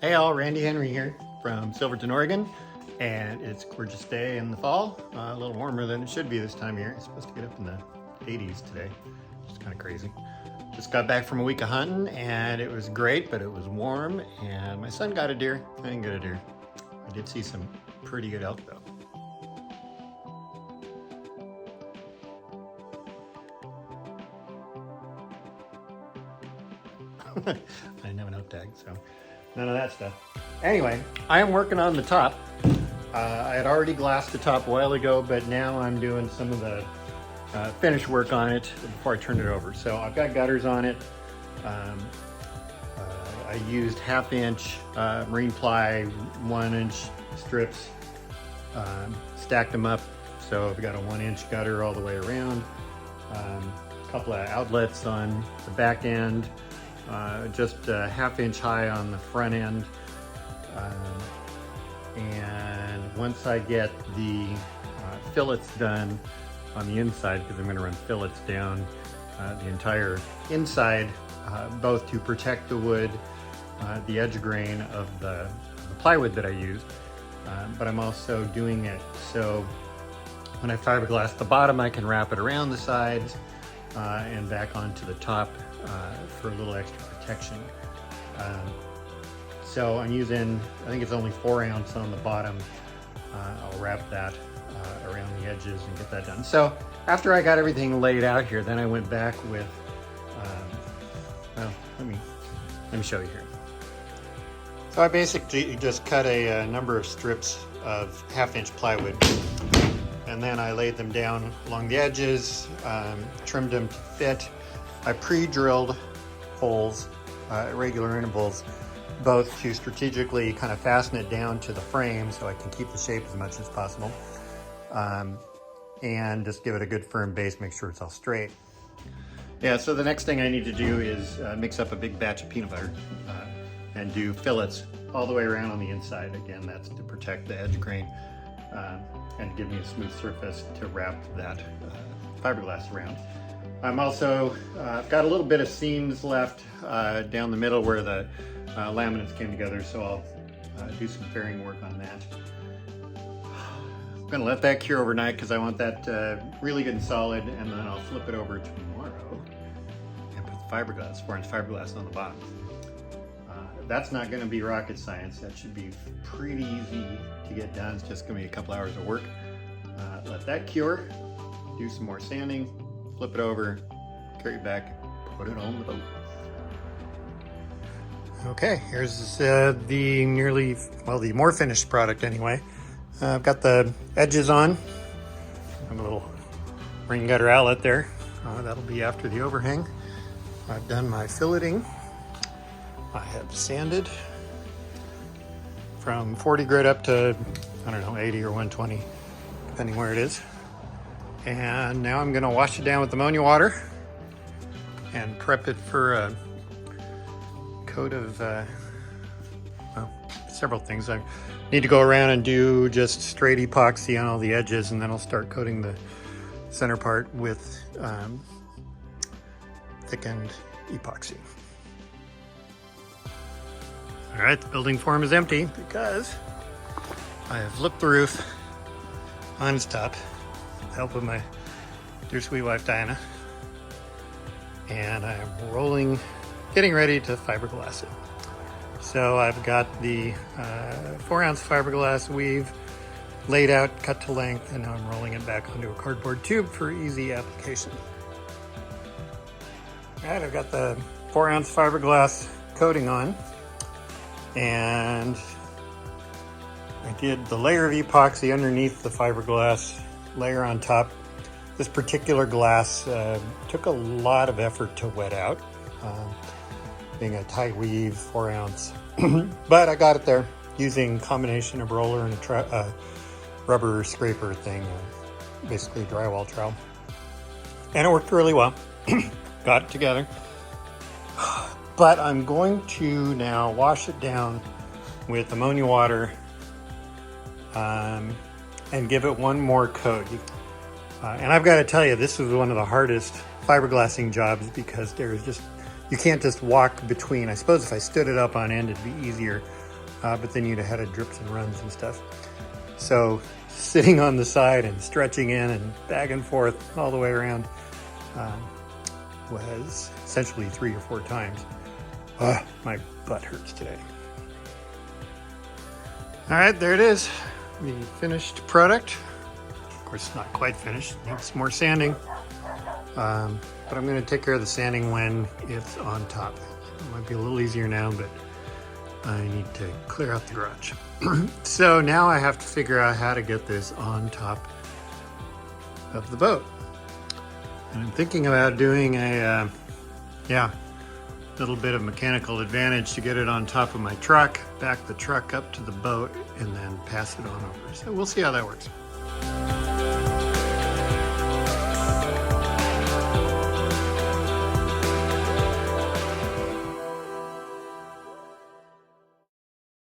Hey all, Randy Henry here from Silverton, Oregon, and it's a gorgeous day in the fall, a little warmer than it should be this time of year. It's supposed to get up in the 80s today, which is kind of crazy. Just got back from a week of hunting and it was great, but it was warm and my son got a deer. I didn't get a deer. I did see some pretty good elk though. I didn't have an elk tag, so none of that stuff. Anyway, I am working on the top. I had already glassed the top a while ago, but now I'm doing some of the finish work on it before I turn it over. So I've got gutters on it. I used 1/2 inch marine ply, 1 inch strips, stacked them up. So I've got a 1 inch gutter all the way around. A couple of outlets on the back end. Just 1/2 inch high on the front end. And once I get the fillets done on the inside, because I'm going to run fillets down the entire inside, both to protect the wood, the edge grain of the plywood that I used, but I'm also doing it so when I fiberglass the bottom, I can wrap it around the sides and back onto the top for a little extra protection. So I'm using, I think it's only 4 ounce on the bottom. I'll wrap that around the edges and get that done. So after I got everything laid out here, then I went back with, well, let me show you here. So I basically just cut a number of strips of 1/2 inch plywood, and then I laid them down along the edges, trimmed them to fit. I pre-drilled holes at regular intervals, both to strategically kind of fasten it down to the frame so I can keep the shape as much as possible, and just give it a good firm base, make sure it's all straight. Yeah, so the next thing I need to do is mix up a big batch of peanut butter and do fillets all the way around on the inside. Again, that's to protect the edge grain and give me a smooth surface to wrap that fiberglass around. I'm also got a little bit of seams left down the middle where the laminates came together, so I'll do some fairing work on that. I'm gonna let that cure overnight because I want that really good and solid, and then I'll flip it over tomorrow and put the fiberglass, 4 inch fiberglass on the bottom. That's not gonna be rocket science. That should be pretty easy to get done. It's just gonna be a couple hours of work. Let that cure, do some more sanding, flip it over, carry it back, put it on the boat. Okay, here's the more finished product anyway. I've got the edges on. I have a little rain gutter outlet there. That'll be after the overhang. I've done my filleting. I have sanded from 40 grit up to, I don't know, 80 or 120, depending where it is. And now I'm gonna wash it down with ammonia water and prep it for a coat of, well, several things. I need to go around and do just straight epoxy on all the edges, and then I'll start coating the center part with thickened epoxy. All right, the building form is empty because I have flipped the roof on its top with the help of my dear sweet wife Diana, and I am getting ready to fiberglass it. So I've got the 4 ounce fiberglass weave laid out, cut to length, and now I'm rolling it back onto a cardboard tube for easy application. All right, I've got the 4 ounce fiberglass coating on, and I did the layer of epoxy underneath the fiberglass, layer on top. This particular glass took a lot of effort to wet out, being a tight weave, 4 ounce, but I got it there using a combination of roller and a rubber scraper thing, basically a drywall trowel, and it worked really well. Got it together. But I'm going to now wash it down with ammonia water and give it one more coat. And I've got to tell you, this was one of the hardest fiberglassing jobs because there's just, you can't just walk between. I suppose if I stood it up on end, it'd be easier. but then you'd have had drips and runs and stuff. So sitting on the side and stretching in and back and forth all the way around was essentially 3 or 4 times. My butt hurts today. All right, there it is, the finished product. Of course, it's not quite finished, needs more sanding. But I'm going to take care of the sanding when it's on top. It might be a little easier now, but I need to clear out the garage. So now I have to figure out how to get this on top of the boat. And I'm thinking about doing a, little bit of mechanical advantage to get it on top of my truck, back the truck up to the boat, and then pass it on over. So we'll see how that works.